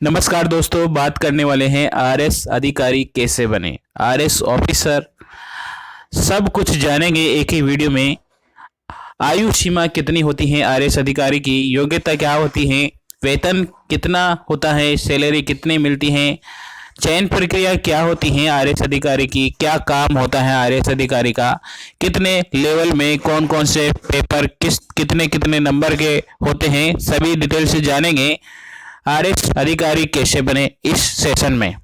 नमस्कार दोस्तों, बात करने वाले हैं आरएस अधिकारी कैसे बने। आरएस ऑफिसर सब कुछ जानेंगे एक ही वीडियो में। आयु सीमा कितनी होती है आरएस अधिकारी की, योग्यता क्या होती है, वेतन कितना होता है, सैलरी कितनी मिलती है, चयन प्रक्रिया क्या होती है आरएस अधिकारी की, क्या काम होता है आरएस अधिकारी का, कितने लेवल में कौन कौन से पेपर कितने कितने नंबर के होते हैं, सभी डिटेल से जानेंगे आरएस अधिकारी कैसे बने इस सेशन में।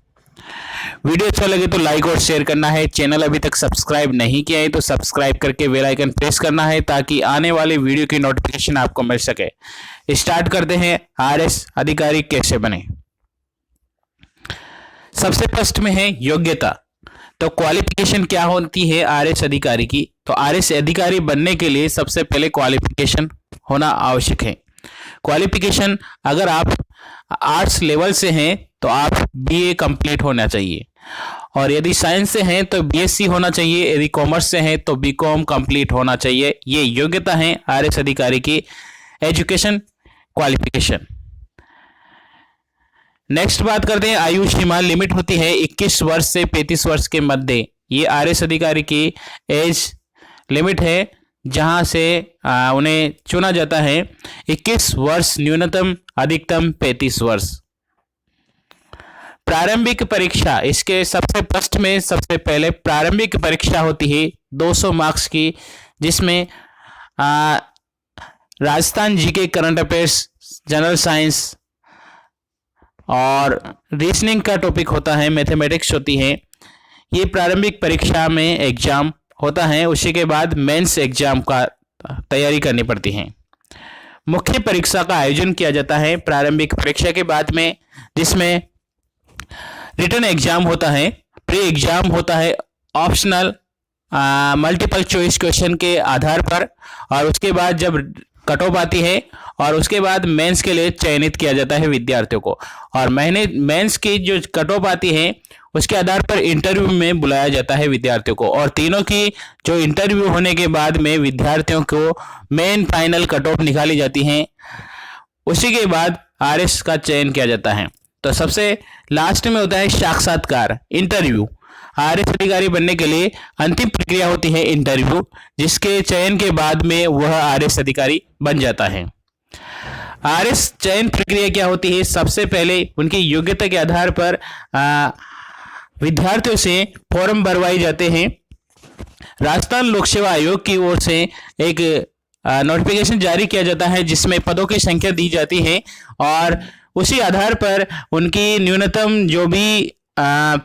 वीडियो अच्छा लगे तो लाइक और शेयर करना है। चैनल अभी तक सब्सक्राइब नहीं किया है तो सब्सक्राइब करके बेल आइकन प्रेस करना है ताकि आने वाले वीडियो की नोटिफिकेशन आपको मिल सके। स्टार्ट करते हैं आरएस अधिकारी कैसे बने। सबसे फर्स्ट में है योग्यता। तो क्वालिफिकेशन क्या होती है आरएस अधिकारी की। तो आरएस अधिकारी बनने के लिए सबसे पहले क्वालिफिकेशन होना आवश्यक है। क्वालिफिकेशन अगर आप आर्ट्स लेवल से हैं तो आप बीए कंप्लीट होना चाहिए, और यदि साइंस से हैं तो बीएससी होना चाहिए, यदि कॉमर्स से हैं तो बीकॉम कंप्लीट होना चाहिए। ये योग्यता है आरएस अधिकारी की एजुकेशन क्वालिफिकेशन। नेक्स्ट बात करते हैं आयु सीमा। लिमिट होती है 21 वर्ष से 35 वर्ष के मध्य। ये आरएस अधिकारी की एज लिमिट है जहां से उन्हें चुना जाता है। 21 वर्ष न्यूनतम, अधिकतम 35 वर्ष। प्रारंभिक परीक्षा, इसके सबसे फर्स्ट में सबसे पहले प्रारंभिक परीक्षा होती है 200 मार्क्स की, जिसमें Rajasthan GK, current affairs, general science और रीजनिंग का टॉपिक होता है, मैथमेटिक्स होती है। ये प्रारंभिक परीक्षा में एग्जाम होता है। उसी के बाद मेंस एग्जाम का तैयारी करनी पड़ती है। मुख्य परीक्षा का आयोजन किया जाता है प्रारंभिक परीक्षा के बाद में, जिसमें रिटन एग्जाम होता है, प्री एग्जाम होता है, ऑप्शनल मल्टीपल चॉइस क्वेश्चन के आधार पर, और उसके बाद जब कट ऑफ आती है और उसके बाद मेंस के लिए चयनित किया जाता है विद्यार्थियों को। और मेंस की जो कट ऑफ आती है उसके आधार पर इंटरव्यू में बुलाया जाता है विद्यार्थियों को, और तीनों की जो इंटरव्यू होने के बाद में विद्यार्थियों को मेन फाइनल कट ऑफ निकाली जाती है। उसी के बाद आरएस का चयन किया जाता है। तो सबसे लास्ट में होता है साक्षात्कार, इंटरव्यू। आरएस अधिकारी बनने के लिए अंतिम प्रक्रिया होती है इंटरव्यू, जिसके चयन के बाद में वह आरएस अधिकारी बन जाता है। आरएस चयन प्रक्रिया क्या होती है। सबसे पहले उनकी योग्यता के आधार पर विद्यार्थियों से फॉर्म भरवाए जाते हैं। राजस्थान लोक सेवा आयोग की ओर से एक नोटिफिकेशन जारी किया जाता है जिसमें पदों की संख्या दी जाती है, और उसी आधार पर उनकी न्यूनतम जो भी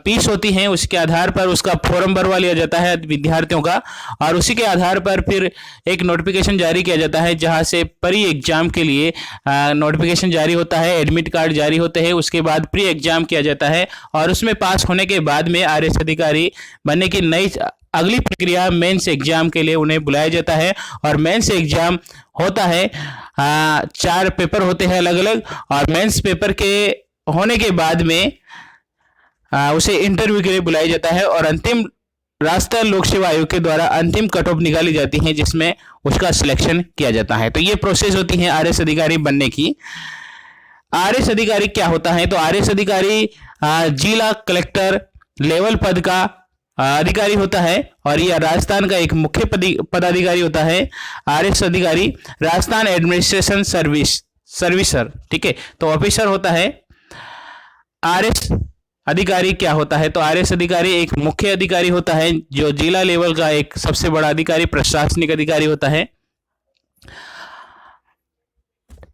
फीस होती है उसके आधार पर उसका फॉर्म भरवा लिया जाता है विद्यार्थियों का, और उसी के आधार पर फिर एक नोटिफिकेशन जारी किया जाता है जहां से प्री एग्जाम के लिए नोटिफिकेशन जारी होता है, एडमिट कार्ड जारी होते हैं। उसके बाद प्री एग्जाम किया जाता है, और उसमें पास होने के बाद में आरएस अधिकारी बनने की नई अगली प्रक्रिया मेंस एग्जाम के लिए उन्हें बुलाया जाता है। और मेंस एग्जाम होता है 4 पेपर होते हैं अलग अलग, और मेंस पेपर के होने के बाद में उसे इंटरव्यू के लिए बुलाया जाता है, और अंतिम राष्ट्रीय लोक सेवा आयोग के द्वारा अंतिम कट ऑफ निकाली जाती है जिसमें उसका सिलेक्शन किया जाता है। तो ये प्रोसेस होती है आरएस अधिकारी बनने की। आरएस अधिकारी क्या होता है। तो आरएस अधिकारी जिला कलेक्टर लेवल पद का अधिकारी होता है, और यह राजस्थान का एक मुख्य पदाधिकारी होता है। आरएस अधिकारी राजस्थान एडमिनिस्ट्रेशन सर्विसर, ठीक है। तो ऑफिसर होता है। आरएस अधिकारी क्या होता है। तो आरएस अधिकारी एक मुख्य अधिकारी होता है जो जिला लेवल का एक सबसे बड़ा अधिकारी, प्रशासनिक अधिकारी होता है।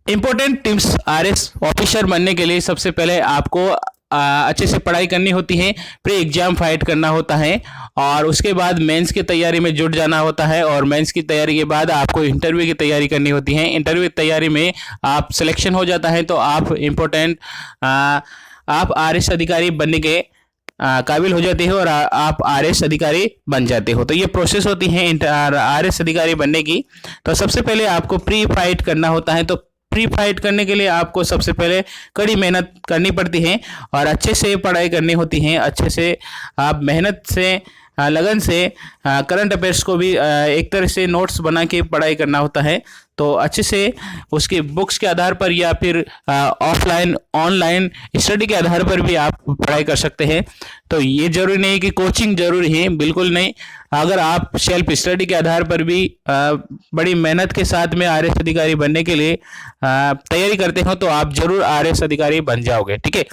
इंपॉर्टेंट टिप्स आरएस ऑफिसर बनने के लिए, सबसे पहले आपको अच्छे से पढ़ाई करनी होती है, प्री एग्जाम फाइट करना होता है, और उसके बाद मेंस की तैयारी में जुट जाना होता है, और मेंस की तैयारी के बाद आपको इंटरव्यू की तैयारी करनी होती है। इंटरव्यू की तैयारी में आप सिलेक्शन हो जाता है तो आप आरएस अधिकारी बनने के काबिल हो जाते हो, और आप आरएस अधिकारी बन जाते हो। तो ये प्रोसेस होती है आरएस अधिकारी बनने की। तो सबसे पहले आपको प्री फाइट करना होता है। तो प्री फाइट करने के लिए आपको सबसे पहले कड़ी मेहनत करनी पड़ती है, और अच्छे से पढ़ाई करनी होती है। अच्छे से आप मेहनत से लगन से करंट अफेयर्स को भी एक तरह से नोट्स बना के पढ़ाई करना होता है। तो अच्छे से उसके बुक्स के आधार पर या फिर ऑफलाइन ऑनलाइन स्टडी के आधार पर भी आप पढ़ाई कर सकते हैं। तो ये जरूरी नहीं कि कोचिंग जरूरी है, बिल्कुल नहीं। अगर आप सेल्फ स्टडी के आधार पर भी बड़ी मेहनत के साथ में आरएएस अधिकारी बनने के लिए तैयारी करते हो तो आप जरूर आरएएस अधिकारी बन जाओगे। ठीक है,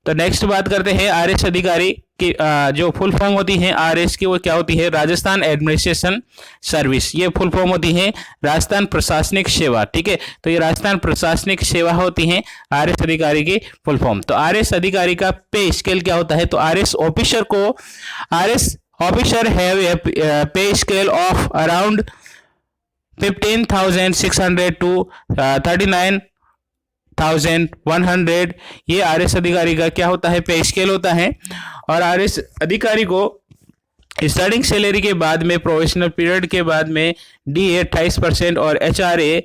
तो नेक्स्ट बात करते हैं आरएएस अधिकारी की जो फुल फॉर्म होती है आरएएस की, वो क्या होती है? Rajasthan administration service. ये फुल फॉर्म होती है राजस्थान प्रशासनिक सेवा। ठीक है, तो ये राजस्थान प्रशासनिक सेवा होती है आरएएस अधिकारी की फुल फॉर्म। तो आरएएस अधिकारी का पे स्केल क्या होता है? तो आरएएस ऑफिसर हैव ए पे स्केल ऑफ अराउंड 15,600 to 39,100। ये आरएएस अधिकारी का क्या होता है? पे स्केल होता है। और आरएएस अधिकारी को स्टार्टिंग सैलरी के बाद में, प्रोफेशनल पीरियड के बाद में डीए 28% और एचआरए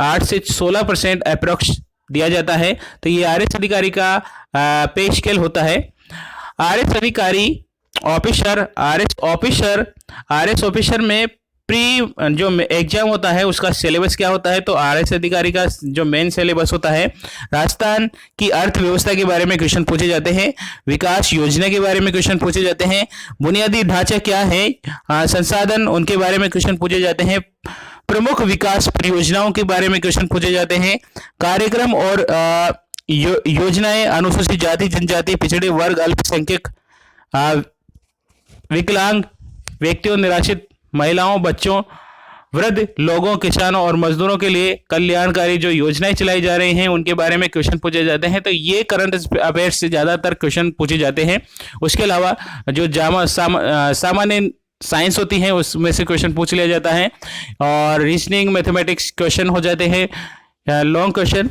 8 से 16% अप्रोक्स दिया जाता है। तो ये आरएएस अधिकारी का पे स्केल होता है। आरएएस अधिकारी आरएएस ऑफिसर में प्री जो एग्जाम होता है उसका सिलेबस क्या होता है? तो आरएएस अधिकारी का जो मेन सिलेबस होता है, राजस्थान की अर्थव्यवस्था के बारे में क्वेश्चन पूछे जाते हैं, विकास योजना के बारे में क्वेश्चन पूछे जाते हैं, बुनियादी ढांचा क्या है, संसाधन उनके बारे में क्वेश्चन पूछे जाते हैं, प्रमुख विकास परियोजनाओं के बारे में क्वेश्चन पूछे जाते हैं, कार्यक्रम और योजनाएं अनुसूचित जाति जनजाति पिछड़े वर्ग अल्पसंख्यक विकलांग व्यक्तियों, निराश्रित महिलाओं, बच्चों, वृद्ध लोगों, किसानों और मजदूरों के लिए कल्याणकारी जो योजनाएं चलाई जा रही हैं उनके बारे में क्वेश्चन पूछे जाते हैं। तो ये करंट अफेयर्स से ज़्यादातर क्वेश्चन पूछे जाते हैं। उसके अलावा जो सामान्य साइंस होती है उसमें से क्वेश्चन पूछ लिया जाता है, और रीजनिंग मैथमेटिक्स क्वेश्चन हो जाते हैं लॉन्ग क्वेश्चन।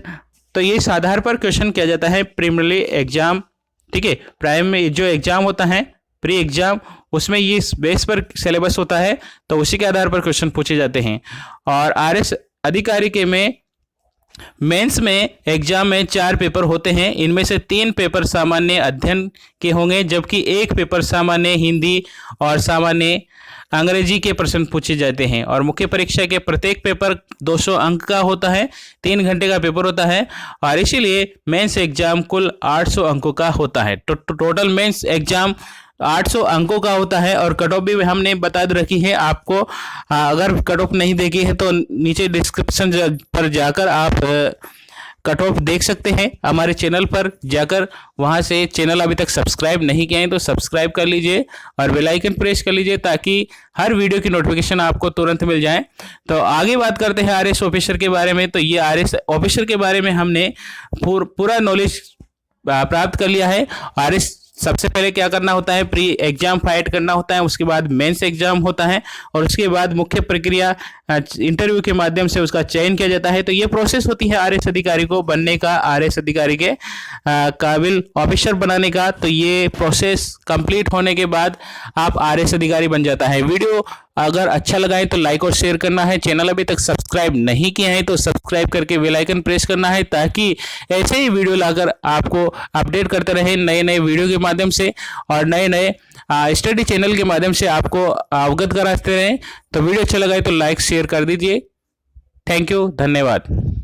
तो ये इस आधार पर क्वेश्चन किया जाता है प्रीलिमिनरी एग्जाम। ठीक है, प्राइम में जो एग्जाम होता है प्री एग्जाम, उसमें ये बेस पर सिलेबस होता है, तो उसी के आधार पर क्वेश्चन पूछे जाते हैं। और आरएएस अधिकारी के में मेंस में एग्जाम में 4 पेपर होते हैं। इनमें से 3 पेपर सामान्य अध्ययन के होंगे, जबकि 1 पेपर सामान्य हिंदी और सामान्य अंग्रेजी के प्रश्न पूछे जाते हैं। और मुख्य परीक्षा के प्रत्येक पेपर 200 अंक का होता है, 3 घंटे का पेपर होता है, और इसीलिए मेंस एग्जाम कुल 800 अंकों का होता है। टोटल मेंस एग्जाम 800 अंकों का होता है। और कट ऑफ भी हमने बता रखी है आपको। अगर कट ऑफ नहीं देखी है तो नीचे डिस्क्रिप्शन पर जाकर आप कट ऑफ देख सकते हैं हमारे चैनल पर जाकर। वहां से चैनल अभी तक सब्सक्राइब नहीं किए हैं तो सब्सक्राइब कर लीजिए और बेल आइकन प्रेस कर लीजिए ताकि हर वीडियो की नोटिफिकेशन आपको तुरंत मिल जाए। तो आगे बात करते हैं आरएएस ऑफिसर के बारे में। तो ये आरएएस ऑफिसर के बारे में हमने पूरा नॉलेज प्राप्त कर लिया है। आरएएस सबसे पहले क्या करना होता है? प्री एग्जाम फाइट करना होता है, उसके बाद मेंस एग्जाम होता है, और उसके बाद मुख्य प्रक्रिया इंटरव्यू के माध्यम से उसका चयन किया जाता है। तो ये प्रोसेस होती है आरएएस अधिकारी को बनने का, आरएएस अधिकारी के काबिल ऑफिसर बनाने का। तो ये प्रोसेस कंप्लीट होने के बाद आप आरएएस अधिकारी बन जाता है। वीडियो अगर अच्छा लगा है तो लाइक और शेयर करना है। चैनल अभी तक सब्सक्राइब नहीं किया है तो सब्सक्राइब करके बेल आइकन प्रेस करना है ताकि ऐसे ही वीडियो लाकर आपको अपडेट करते रहे नए नए वीडियो के माध्यम से, और नए नए स्टडी चैनल के माध्यम से आपको अवगत कराते रहें। तो वीडियो अच्छा लगा है तो लाइक शेयर कर दीजिए। थैंक यू, धन्यवाद।